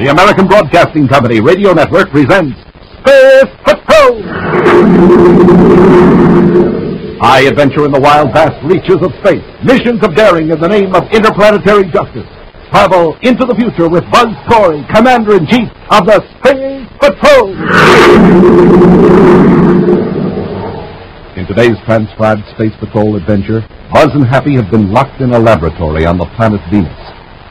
The American Broadcasting Company Radio Network presents Space Patrol! High adventure in the wild, vast reaches of space. Missions of daring in the name of interplanetary justice. Travel into the future with Buzz Corry, Commander-In-Chief of the Space Patrol! In today's transcribed Space Patrol adventure, Buzz and Happy have been locked in a laboratory on the planet Venus.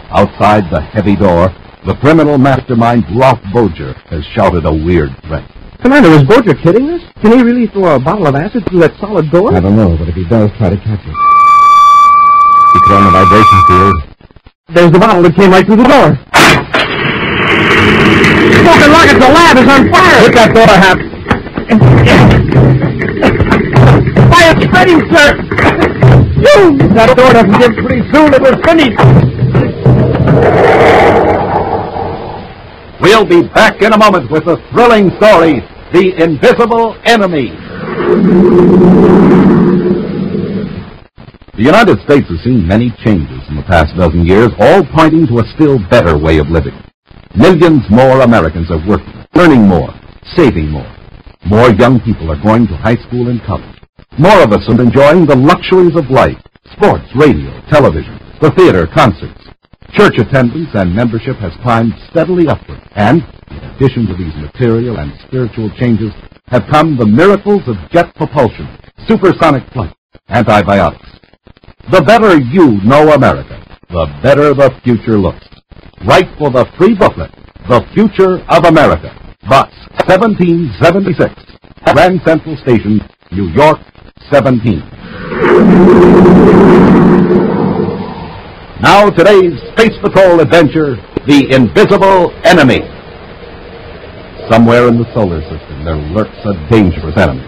Outside the heavy door, the criminal mastermind Ralph Bolger has shouted a weird threat. Commander, is Bolger kidding us? Can he really throw a bottle of acid through that solid door? I don't know, but if he does, try to catch it. He put on the vibration field. There's the bottle that came right through the door. Smoking rockets, the lab is on fire! Hit that door, Hap. Fire spreading, sir! If that door doesn't give pretty soon, it will finish. We'll be back in a moment with the thrilling story, The Invisible Enemy. The United States has seen many changes in the past dozen years, all pointing to a still better way of living. Millions more Americans are working, earning more, saving more. More young people are going to high school and college. More of us are enjoying the luxuries of life, sports, radio, television, the theater, concerts. Church attendance and membership has climbed steadily upward, and, in addition to these material and spiritual changes, have come the miracles of jet propulsion, supersonic flight, antibiotics. The better you know America, the better the future looks. Write for the free booklet, The Future of America, Box 1776, Grand Central Station, New York, 17. Now today's Space Patrol adventure, The Invisible Enemy. Somewhere in the solar system there lurks a dangerous enemy.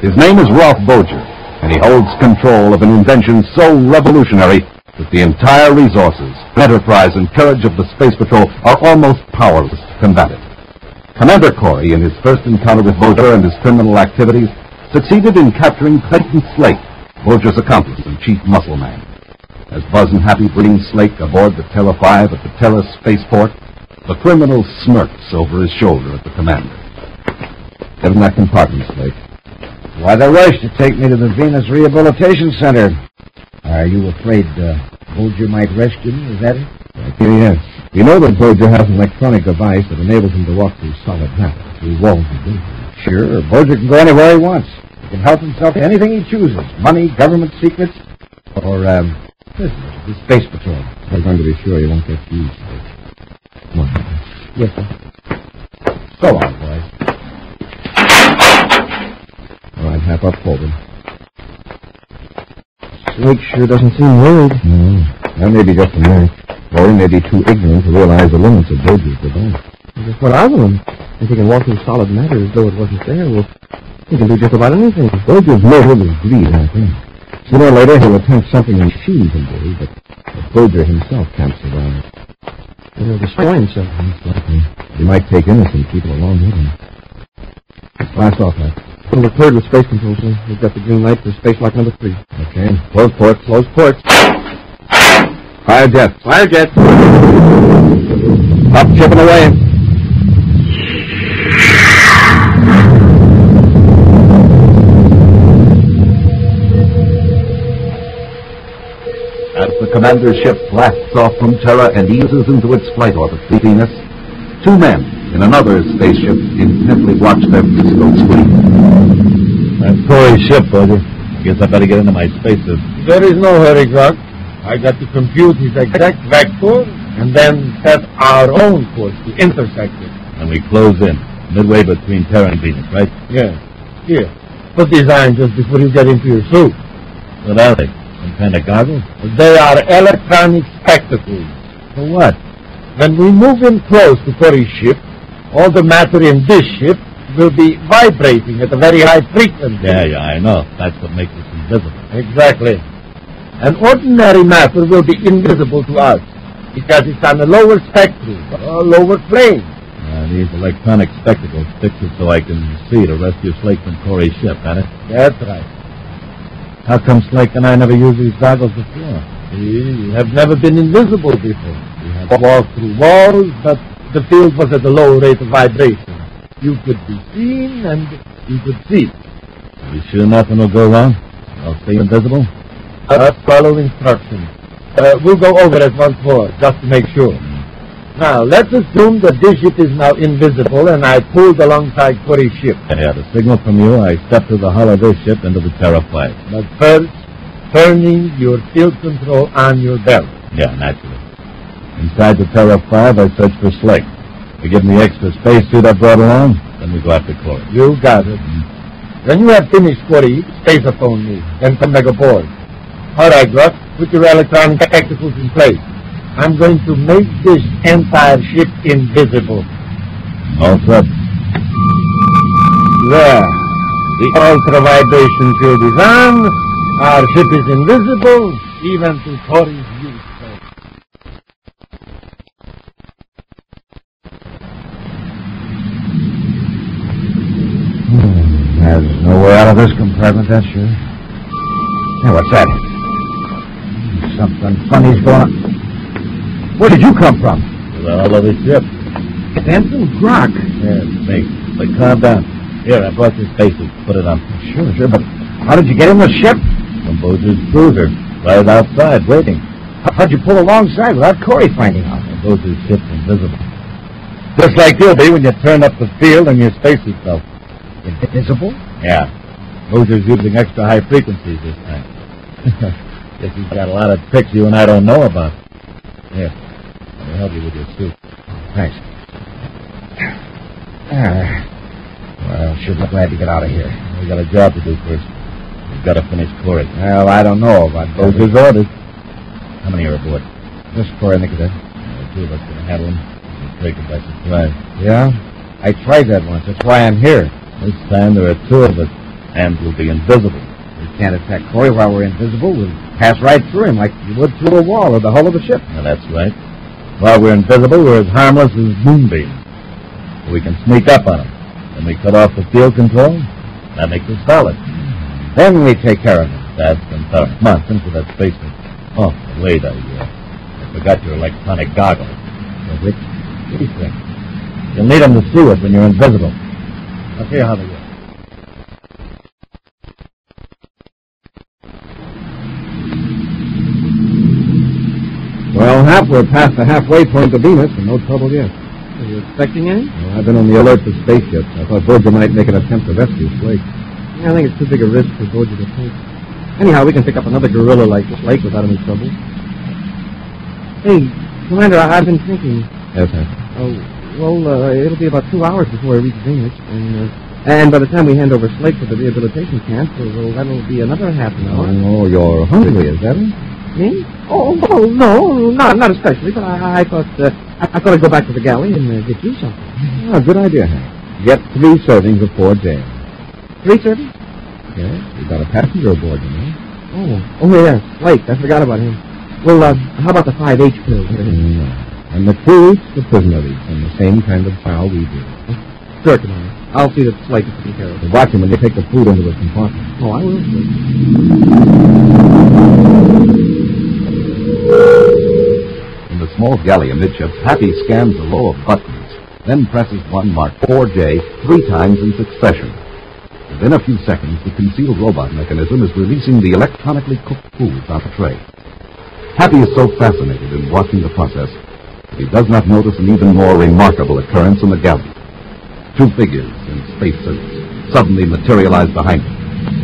His name is Ralph Bolger, and he holds control of an invention so revolutionary that the entire resources, enterprise, and courage of the Space Patrol are almost powerless to combat it. Commander Corry, in his first encounter with Bolger and his criminal activities, succeeded in capturing Clayton Slake, Bolger's accomplice and chief muscle man. As Buzz and Happy bring Slake aboard the Terra 5 at the Terra spaceport, the criminal smirks over his shoulder at the commander. Get in that compartment, Slake. Why the rush to take me to the Venus Rehabilitation Center? Are you afraid Bolger might rescue me? Is that it? Yes. You know that Bolger has an electronic device that enables him to walk through solid matter, through walls of buildings. Sure, Bolger can go anywhere he wants. He can help himself to anything he chooses. Money, government secrets, or, the Space Patrol. We're going to be sure you won't get used. Come on. Yes, sir. So long, boys. All right, half up forward. Slake sure doesn't seem worried. No, that may be just a knack. Or he may be too ignorant to realize the limits of Bolger's device. Just what are them? If he can walk through solid matter as though it wasn't there, well, he can do just about anything. Bolger's motive is greed, I think. Sooner or later, he'll attempt something the machine can do, but Bolger himself can't survive it. He'll destroy himself. Exactly. He might take innocent people along with him. Blast off, Matt. Well, we're cleared with space control, sir. We've got the green light for spacewalk number 3. Okay. Close ports. Close ports. Fire jets. Fire jets. Up, chipping away. As the commander's ship blasts off from Terra and eases into its flight orbit through Venus, two men in another spaceship intently watch their periscope screen. That's Corry's ship, Bolger. I guess I better get into my spacesuit. There is no hurry, Doc. I got to compute his exact vector and then set our own course to intersect it. And we close in, midway between Terra and Venus, right? Yeah. Here. Put these on just before you get into your suit. What are they? Some kind of goggles? They are electronic spectacles. For what? When we move in close to Corry's ship, all the matter in this ship will be vibrating at a very high frequency. Yeah, I know. That's what makes us invisible. Exactly. And ordinary matter will be invisible to us because it's on a lower spectrum, a lower plane. These electronic spectacles fix it so I can see to rescue Slake from Corry's ship, got it? That's right. How come Slake and I never used these goggles before? You have never been invisible before. You have walked through walls, but the field was at a low rate of vibration. You could be seen and you could see. Are you sure nothing will go wrong? I'll stay invisible? Follow instructions. We'll go over it once more, just to make sure. Now, let's assume that this ship is now invisible, and I pulled alongside Corry's ship. Yeah, the signal from you, I stepped through the hull of this ship into the Terra 5. But first, turning your field control on your belt. Yeah, naturally. Inside the Terra 5, I searched for Slick. We give him the extra spacesuit I brought along, then we go after Corry. You got it. When you have finished, Corry, space-phone me, then come back aboard. All right, Gruff, put your electronic spectacles in place. I'm going to make this entire ship invisible. All set. There. The ultra-vibration field is on. Our ship is invisible, even to Corry's use. There's no way out of this compartment, that's sure. Hey, what's that? Something funny's going on. Where did you come from? The hull of the ship. Benson Grok. Yeah, it's me. But calm down. Here, I brought your spacesuit. Put it on. Sure, but how did you get in the ship? From Bozer's cruiser. Right outside, waiting. How'd you pull alongside without Corry finding out? Bozer's ship's invisible. Just like you'll be when you turn up the field and your spacesuit fell. Invisible? Yeah. Bozer's using extra high frequencies this time. Guess he's got a lot of tricks you and I don't know about. Here, let me help you with your suit. Thanks. Well, sure be glad to get out of here. We got a job to do first. We've got to finish Corry. Well, I don't know about Bozer's orders. How many are aboard? Just Corry and the cadet. Two of us can handle him. We'll take him by surprise. Yeah? I tried that once. That's why I'm here. This time there are two of us, and we'll be invisible. We can't attack Corry while we're invisible. We'll pass right through him like you would through a wall or the hull of a ship. Now, that's right. While we're invisible, we're as harmless as moonbeams. We can sneak up on them. Then we cut off the field control. That makes us solid. Then we take care of him. That's thorough. Come on, finish with that spaceman. Oh, wait, I forgot your electronic goggles. Which? These things. You'll need them to see us when you're invisible. I'll see how they work. Well, Hap, we're past the halfway point of Venus, and no trouble yet. Are you expecting any? Well, I've been on the alert for spaceships. I thought Boja might make an attempt to rescue Slake. I think it's too big a risk for Boja to take. Anyhow, we can pick up another gorilla like Slake without any trouble. Hey, Commander, I've been thinking. Yes, sir. It'll be about 2 hours before we reach Venus, and by the time we hand over Slake to the rehabilitation camp, that'll be another half an hour. Oh, you're hungry, is that it? Me? Oh, no, not especially, but I thought I'd go back to the galley and get you something. Ah, good idea, Hank. Get 3 servings of 4 jam. 3 servings? Yes, we've got a passenger aboard, you know. Oh, yes, Slake, I forgot about him. Well, how about the 5H pills? And the 2 each, the prisoner eats, and the same kind of chow we do. Sure, Commander. I'll see that Slake is taken care of. So watch him when you take the food into the compartment. Oh, I will, sir. In the small galley amidships, Happy scans a row of buttons, then presses one marked 4J 3 times in succession. Within a few seconds, the concealed robot mechanism is releasing the electronically cooked foods on a tray. Happy is so fascinated in watching the process that he does not notice an even more remarkable occurrence in the galley. 2 figures in spacesuits suddenly materialize behind him.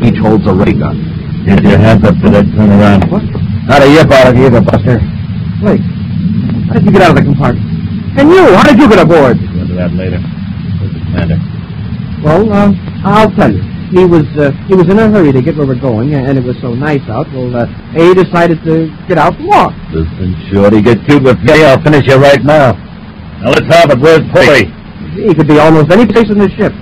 Each holds a ray gun. Get your hands up to that turn around. What? Not a yip out of you either, Buster. Slake, how did you get out of the compartment? And you, how did you get aboard? We'll go into that later. Where's the commander? Well, I'll tell you. He was in a hurry to get where we're going, and it was so nice out. Well, he decided to get out and walk. Listen, Shorty, get cute with me. I'll finish you right now. Now let's have it. Where's Corry? He could be almost any place in the ship.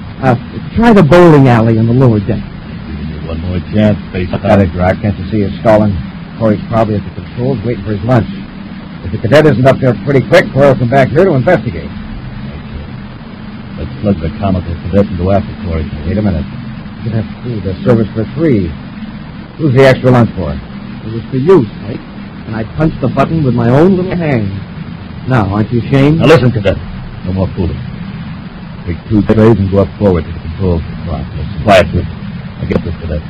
Try the bowling alley on the lower deck. Give me one more chance, Space. Got it, Grok. Can't you see he's stalling? Corey's probably at the controls waiting for his lunch. If the cadet isn't up there pretty quick, Corey will come back here to investigate. Let's plug the comical cadet and go after Corry. Wait a minute. You have food. There's service for 3. Who's the extra lunch for? It was for you, Slake. And I punched the button with my own little hand. Now, aren't you ashamed? Now listen, cadet. No more fooling. Take 2 trays and go up forward to the control box. Quiet, please. I get this, Cadet.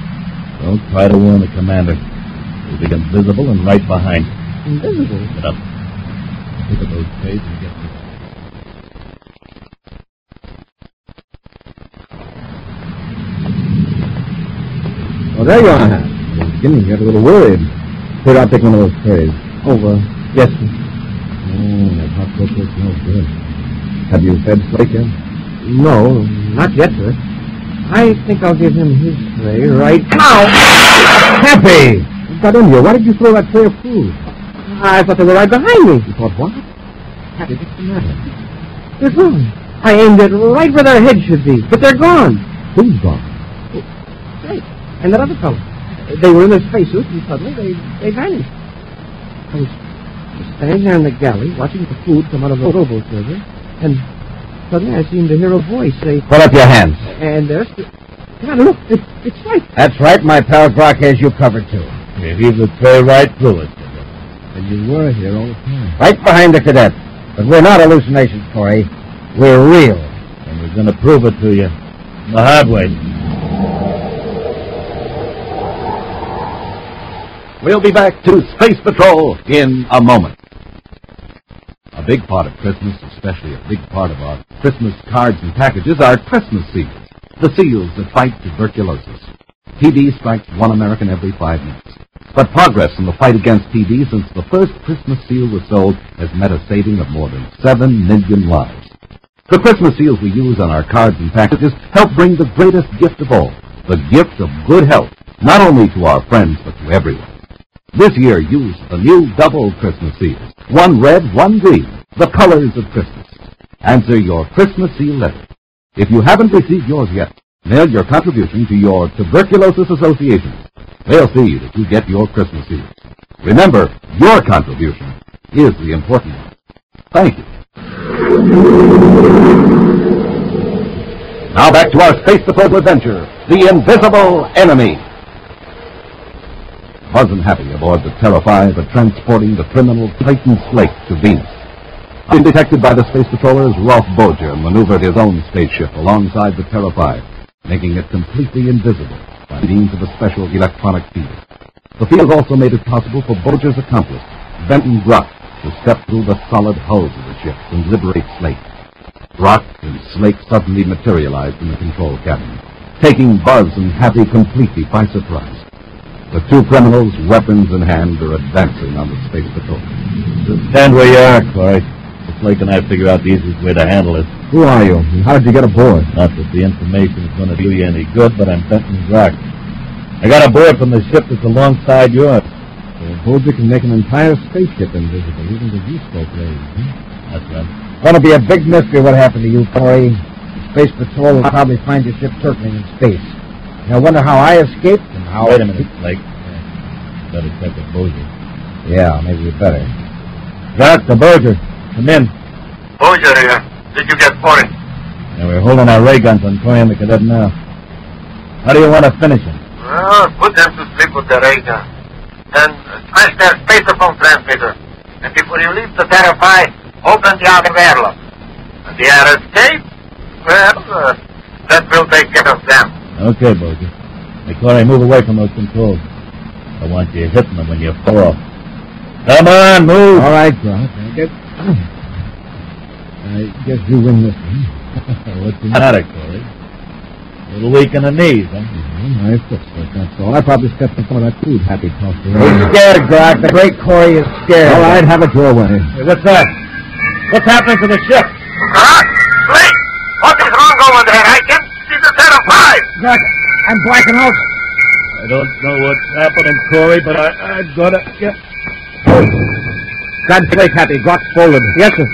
Don't try to warn the commander. He'll be invisible and right behind you. Invisible? Get up. Pick up those trays and get this. Oh, there you are, Hap. I was beginning to get a little worried. Here, I'll take one of those trays. Oh, yes, sir. That hot cocoa smells good. Have you fed Slake yet? No, not yet, sir. I think I'll give him his tray right now. Happy! What got in here? Why did you throw that tray of food? I thought they were right behind me. You thought what? Happy, what's the matter? They're gone. I aimed it right where their head should be, but they're gone. Who's gone? Slake and that other fellow. They were in their spacesuits, and suddenly they vanished. I was standing there in the galley, watching the food come out of the robo-server, and suddenly I seemed to hear a voice say, Put up your hands. and there's... Commander, look, it's Slake. That's right, my pal Brock has you covered, too. Yeah, he's a tray right through it. And you were here all the time. Right behind the cadet. But we're not hallucinations, Corry. We're real. And we're going to prove it to you the hard way. We'll be back to Space Patrol in a moment. A big part of Christmas, especially a big part of our Christmas cards and packages, are Christmas seals. The seals that fight tuberculosis. TB strikes 1 American every 5 minutes. But progress in the fight against TB since the first Christmas seal was sold has met a saving of more than 7 million lives. The Christmas seals we use on our cards and packages help bring the greatest gift of all, the gift of good health, not only to our friends but to everyone. This year, use the new double Christmas seals. 1 red, 1 green, the colors of Christmas. Answer your Christmas seal letter. If you haven't received yours yet, mail your contribution to your Tuberculosis Association. They'll see that you get your Christmas seals. Remember, your contribution is the important one. Thank you. Now back to our Space Patrol adventure, The Invisible Enemy. Buzz and Happy aboard the Terra 5 are transporting the criminal Clayton Slake to Venus. Undetected by the Space Patrollers, Rolf Boger maneuvered his own spaceship alongside the Terra 5, making it completely invisible by means of a special electronic field. The field also made it possible for Boger's accomplice, Benton Gruck, to step through the solid hulls of the ship and liberate Slake. Gruck and Slake suddenly materialized in the control cabin, taking Buzz and Happy completely by surprise. The 2 criminals, weapons in hand, are advancing on the Space Patrol. Just stand where you are, Corry. Slake and I figure out the easiest way to handle it. Who are you? And how did you get aboard? Not that the information is going to do you any good, but I'm Benton Gruck. I got aboard from the ship that's alongside yours. So Boger can make an entire spaceship invisible, even the viewscope rays, huh? That's right. It's going to be a big mystery what happened to you, Corry. The Space Patrol will probably find your ship circling in space. I wonder how I escaped and how... Wait a minute, Slake. Better check with Boger. Yeah, maybe we better. Dr. Boger, come in. Boger here. Did you get for it? Yeah, we're holding our ray guns on Corry and the cadet now. How do you want to finish him? Well, put them to sleep with the ray gun. Then smash their spacephone transmitter. And before you leave the Terra 5, open the outer airlock. And the air escape? Well, that will take care of them. Okay, Boger. Hey, Corry, move away from those controls. I want you hitting them when you fall. Come on, move! All right, Gruck. I guess you win this one. What's the matter, Corry? A little weak in the knees, huh? My foot slipped, that's all. I probably stepped in some of that food Happy tossed around. He's scared, Gruck. The great Corry is scared. All right, have it your way. Hey, what's that? What's happening to the ship? Huh? Slate! What is wrong over there? I can't see the Terra 5! Gruck, I'm blacking out. I don't know what's happening, Corry, but I've got to get... Grab Slake, Happy. Gruck's forward. Yes, sir.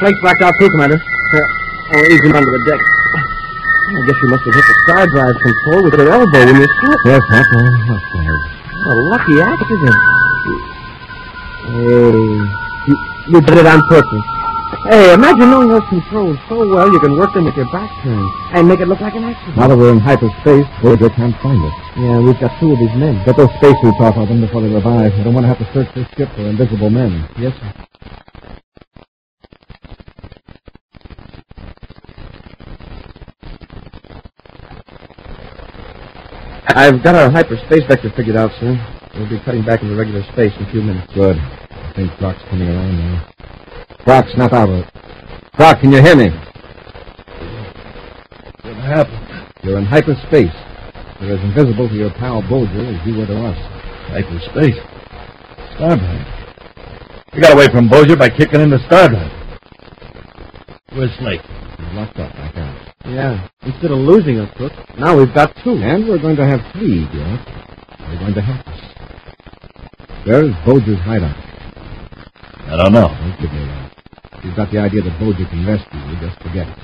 Slake's blacked out too, Commander. Ease him under the deck. I guess you must have hit the star drive control with your elbow when you slipped. Yes, that's all. That's all. What a lucky accident. Hey, you did it on purpose. Hey, imagine knowing those controls so well you can work them with your back turned and make it look like an accident. Now that we're in hyperspace, Boger can't find us. Yeah, we've got 2 of his men. Get those spacesuits off of them before they revive. I don't want to have to search this ship for invisible men. Yes, sir. I've got our hyperspace vector figured out, sir. We'll be cutting back into regular space in a few minutes. Good. I think Croc's coming around now. Croc, snap out of it. Croc, can you hear me? What happened? You're in hyperspace. You're as invisible to your pal Bolger as you were to us. Hyperspace? Stardrive. We got away from Bossier by kicking into Stardrive. Where's Slate? He's locked up back out. Yeah. Instead of losing us, Cook, now we've got 2. And we're going to have 3, Garrett. They're going to help us. Where's Bolger's hideout? I don't know. Don't give me that. If you've got the idea that Bolger can rescue you, just forget it.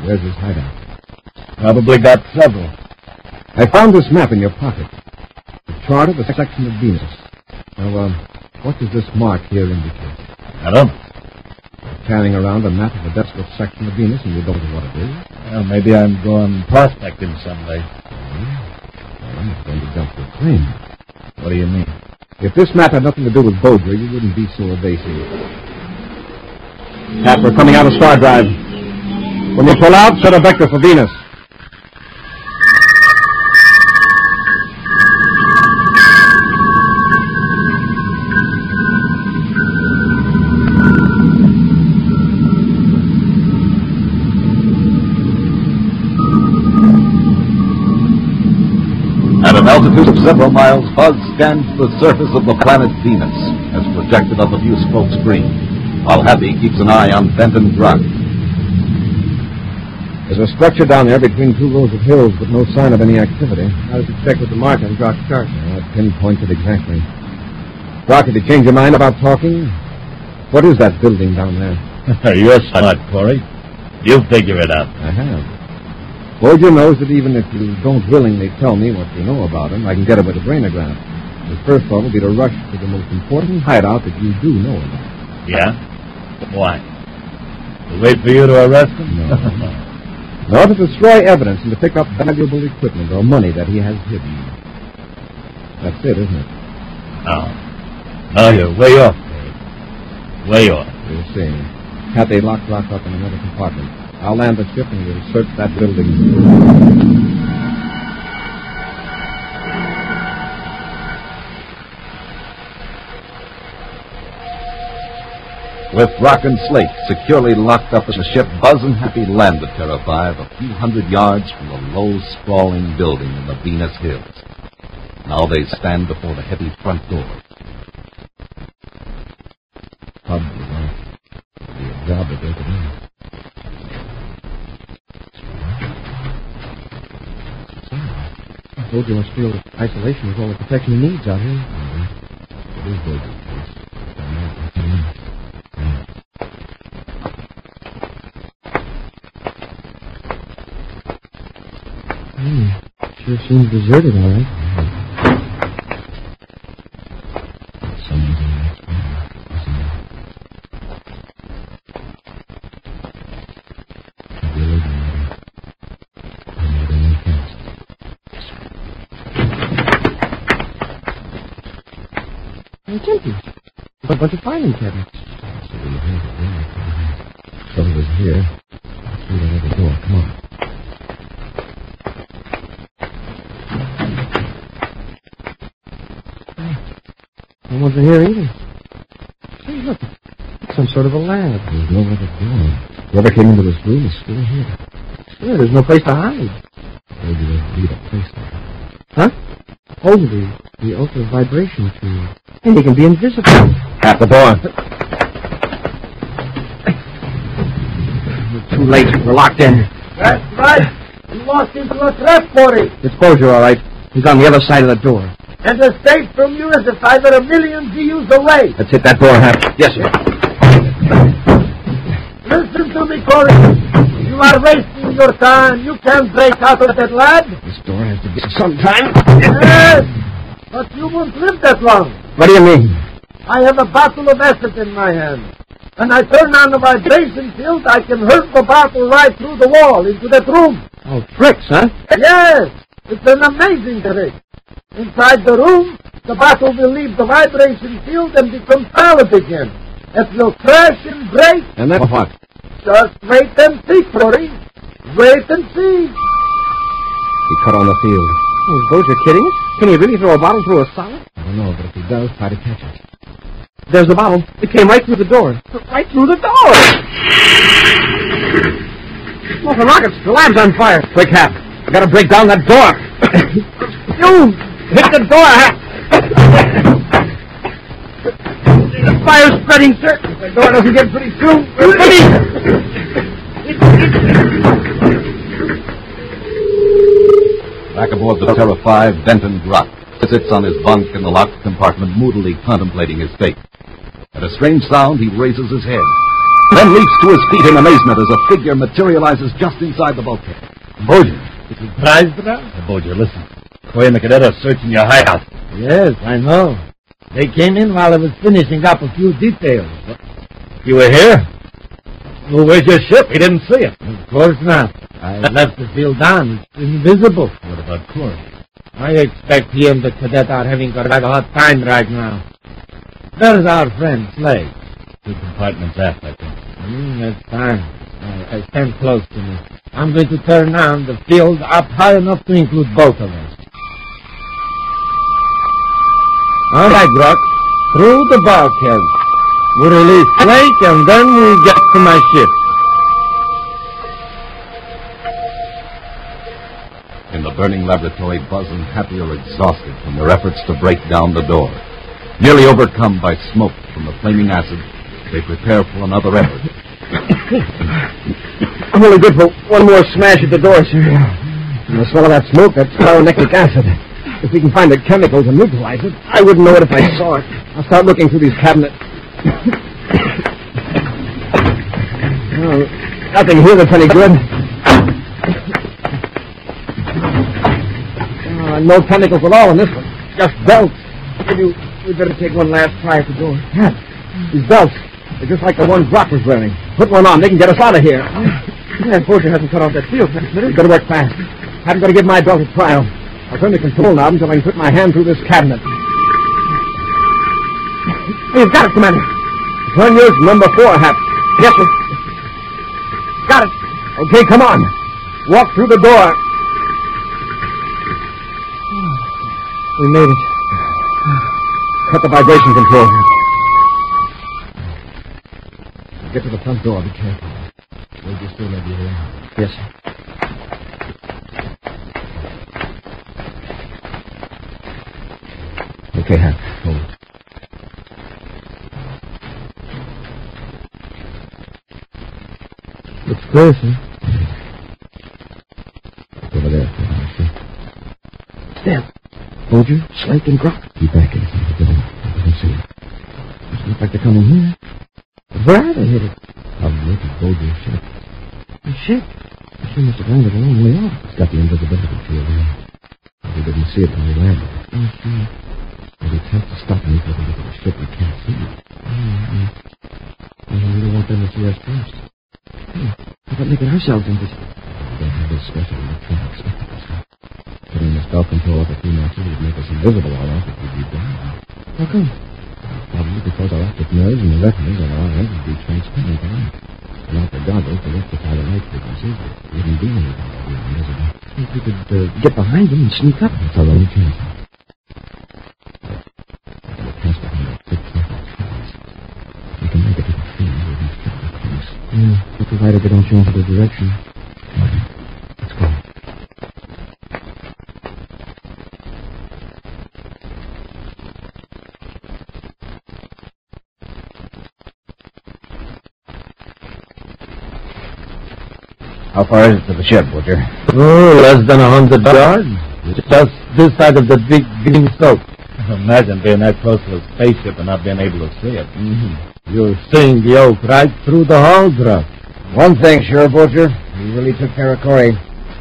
Where's his hideout? Probably got several. I found this map in your pocket. The chart of the section of Venus. Now, what does this mark here indicate? I don't know. You're carrying around a map of a desolate section of Venus and you don't know what it is? Well, maybe I'm going prospecting someday. Well, I'm going to jump the claim. What do you mean? If this map had nothing to do with Bolger, you wouldn't be so evasive. Pat, we're coming out of Star Drive. When you pull out, set a vector for Venus. At an altitude of several miles, Buzz scans the surface of the planet Venus, as projected on the viewscope screen, while Happy keeps an eye on Benton Grok. There's a structure down there between 2 rows of hills, but no sign of any activity. How does it check with the mark on Grok's chart? Pinpoint it exactly. Grok, did you change your mind about talking? What is that building down there? You're smart, Corry. You figure it out. I have. Bolger knows that even if you don't willingly tell me what you know about him, I can get him with a brainograph. His first thought will be to rush to the most important hideout that you do know about. Yeah? Why? To wait for you to arrest him? No. No, to destroy evidence and to pick up valuable equipment or money that he has hidden. That's it, isn't it? No, you're way off, Corry. Way off. We'll see. Have they locked Rock up in another compartment? I'll land the ship and we'll search that building. With Rock and Slate securely locked up in the ship, Buzz and Happy landed Terra 5 a few hundred yards from the low, sprawling building in the Venus Hills. Now they stand before the heavy front door. Probably not. It'll be a job to break it in. Bolger must feel that isolation is all the protection he needs out here. It is Bolger's place. Sure seems deserted, all right. Someone's in the next room, isn't there? Maybe a little later. Another new cast. It's empty. A bunch of filing cabinets. So we have it there. Somebody was here. Through that other door. Come on. No one's in here either. Hey, look. It's some sort of a lab. There's no other door. Whoever came into this room is still here. Yeah, there's no place to hide. Maybe they need a place there. Huh? Oh, the ultra-vibration tube. And they can be invisible. At the door. We're too late. We're locked in. That's right. You walked into a trap, Corry. It's Bolger, all right. He's on the other side of the door. And escape from you as if I were a million GUs away. Let's hit that door, Hap. Yes, sir. Listen to me, Corry. You are wasting your time. You can't break out of that lab. This door has to be sometime. Yes, but you won't live that long. What do you mean? I have a bottle of acid in my hand. When I turn on the vibration field, I can hurl the bottle right through the wall into that room. Oh, tricks, huh? Yes, it's an amazing trick. Inside the room, the bottle will leave the vibration field and become solid again. It will crash and break. And that's what? Just wait and see, Corry. Wait and see. He cut on the field. Oh, Bose, you're kidding us? Can he really throw a bottle through a solid? I don't know, but if he does, try to catch it. There's the bottle. It came right through the door. Right through the door! Oh, the rockets! The lab's on fire. Quick, Hap. I gotta break down that door. You! Hit the door, Hap! The fire's spreading, sir. If the door doesn't get pretty soon, we're finished. Back aboard the Terra 5, Benton Grot sits on his bunk in the locked compartment, moodily contemplating his fate. At a strange sound, he raises his head, then leaps to his feet in amazement as a figure materializes just inside the bulkhead. Bojo, you surprised about? Bojo, listen. Corry and the cadet are searching your hideout. Yes, I know. They came in while I was finishing up a few details. You were here? Well, where's your ship? We didn't see it. Of course not. I left the field on. It's invisible. What about Corry? I expect he and the cadet are having a rather hot time right now. There's our friend, Slade. 2 compartments aft, I think. That's fine. I stand close to me. I'm going to turn on the field up high enough to include both of us. All right, Grot. Through the bulkhead. We release Slade and then we get to my ship. In the burning laboratory, Buzz and Happy are exhausted from their efforts to break down the door. Nearly overcome by smoke from the flaming acid, they prepare for another effort. I'm only good for one more smash at the door, sir. And the smell of that smoke, that's pyronectic acid. If we can find the chemical to neutralize it, I wouldn't know it if I saw it. I'll start looking through these cabinets. Oh, nothing here that's any good. No chemicals at all in this one. Just belts. We'd better take one last try at the door. Yeah. These belts, they're just like the ones Brock was wearing. Put one on, they can get us out of here. That Porter hasn't cut off that field transmitter. Better work fast. Haven't got to give my belt a trial. I'll turn the control knob until I can put my hand through this cabinet. Hey, you've got it, Commander. Turn yours number 4, Hap. Yes, sir. Got it. Okay, come on. Walk through the door. We made it. Cut the vibration control. Get to the front door. Be careful. We'll just still let you in. Yes, sir. Okay, Hap. Hold it. Looks clear, sir. Over there. Stand. Bolger, Slate, and Grot. Keep back in front of the door. I can see it. Doesn't look like they're coming here. Where are they headed? Probably to Bolger's ship. The ship? The ship must have landed a long way off. It's got the invisibility field in it. We didn't see it when we landed. Oh, sure. But it's tough to stop me if we look at the ship. We can't see it. We really want them to see us first. Hey, how about making ourselves invisible? We don't have this special electronic spectacles. Putting the spell control up a few notches would make us invisible all off if we'd be blind. How come? Probably because our optic nerves and the retinas of our eyes would be transparent to light. Without the goggles to rectify the light frequencies, there wouldn't be any doubt we were invisible. If we could get behind them and sneak up. That's our only chance. We're going to pass behind that thick cloth of trees. We can make it to the field where these people are close. Yeah, but provided they don't change their direction. Come on. Let's go. How far is it to the ship, Butcher? Oh, less than 100 yards. Just this side of the big green soap. Imagine being that close to a spaceship and not being able to see it. You're seeing the oak right through the hull, Grot. One thing, sure, Butcher. We really took care of Corry.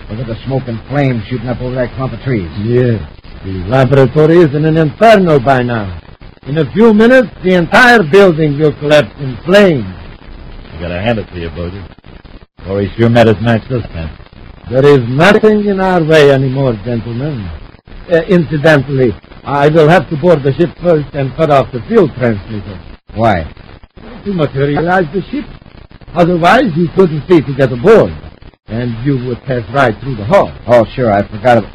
Look at the smoke and flames shooting up over that clump of trees. Yes. The laboratory is in an inferno by now. In a few minutes, the entire building will collapse in flames. I gotta hand it to you, Bojo. Corry sure met his match this time. There is nothing in our way anymore, gentlemen. Incidentally, I will have to board the ship first and cut off the field transmitter. Why? To materialize the ship. Otherwise, you couldn't see to get aboard. And you would pass right through the hall. Oh, sure, I forgot it.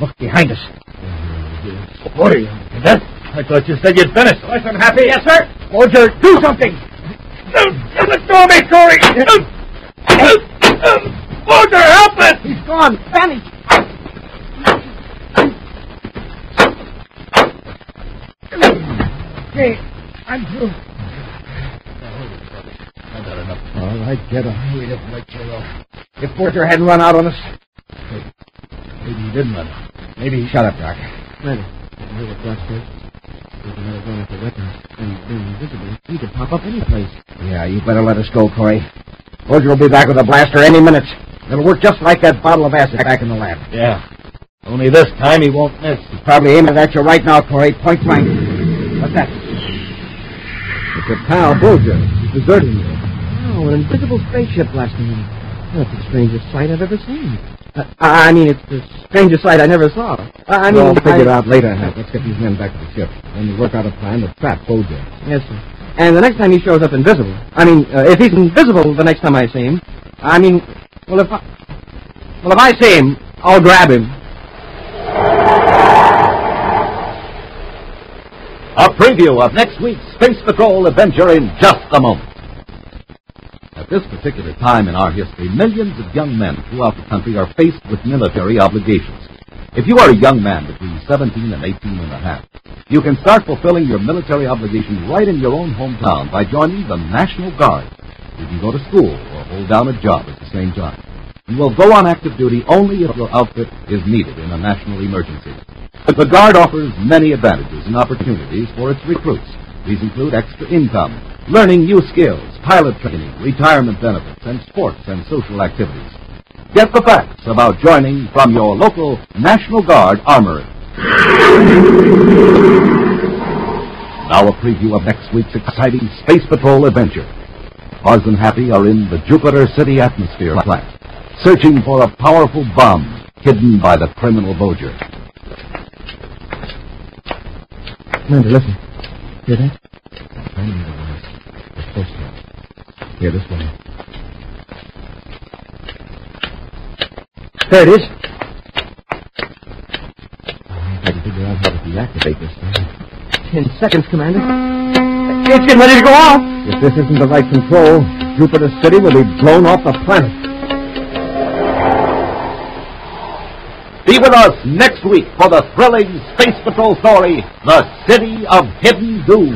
Look behind us. What are you, Cadet? I thought you said you'd finished. Listen, Happy. Yes, sir. Roger, do something. Let go of me, Corry. Roger, help us. He's gone. Vanished. Okay, I'm through. I got enough. All right, get him. We didn't let you off. If Porter hadn't run out on us. Maybe he didn't run out. Maybe. Shut up, Doc. Commander, I heard what Gus said. We can let it run after weapons. And being invisible, he could pop up any place. Yeah, you better let us go, Corry. Roger will be back with a blaster any minute. It'll work just like that bottle of acid back in the lab. Yeah. Only this time he won't miss. He's probably aiming at you right now, Corry. Point blank. What's that? It's a pal, Bulger. He's deserting you. Oh, an invisible spaceship blasting him. That's the strangest sight I've ever seen. I mean, it's the strangest sight I never saw. We'll figure it out later, Hank. Let's get these men back to the ship. Then we'll work out a plan to trap Bulger. Yes, sir. And the next time he shows up invisible, if he's invisible the next time I see him, if I see him, I'll grab him. A preview of next week's Space Patrol adventure in just a moment. At this particular time in our history, millions of young men throughout the country are faced with military obligations. If you are a young man between 17 and 18 and a half, you can start fulfilling your military obligation right in your own hometown by joining the National Guard. You can go to school or hold down a job at the same time. You will go on active duty only if your outfit is needed in a national emergency. The Guard offers many advantages and opportunities for its recruits. These include extra income, learning new skills, pilot training, retirement benefits, and sports and social activities. Get the facts about joining from your local National Guard Armory. Now a preview of next week's exciting Space Patrol adventure. Buzz and Happy are in the Jupiter City atmosphere plant, searching for a powerful bomb hidden by the criminal Bulger. Commander, listen. Hear that? I know the voice. It's supposed to. Here, this way. There it is. I can figure out how to deactivate this thing. 10 seconds, Commander. It's getting ready to go off. If this isn't the right control, Jupiter City will be blown off the planet. Be with us next week for the thrilling Space Patrol story, The City of Hidden Doom.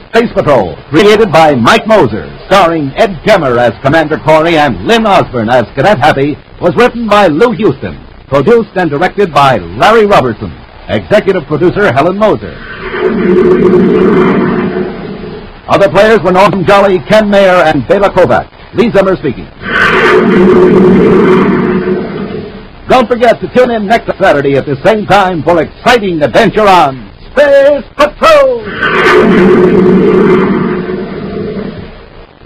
Space Patrol, created by Mike Moser, starring Ed Kemmer as Commander Corry and Lynn Osborne as Cadet Happy, was written by Lou Houston, produced and directed by Larry Robertson, executive producer Helen Moser. Other players were Norman Jolly, Ken Mayer, and Bela Kovac. Lee Zimmer speaking. Don't forget to tune in next Saturday at the same time for exciting adventure on Space Patrol!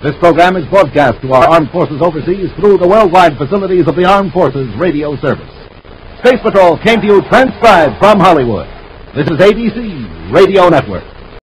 This program is broadcast to our armed forces overseas through the worldwide facilities of the Armed Forces Radio Service. Space Patrol came to you transcribed from Hollywood. This is ABC Radio Network.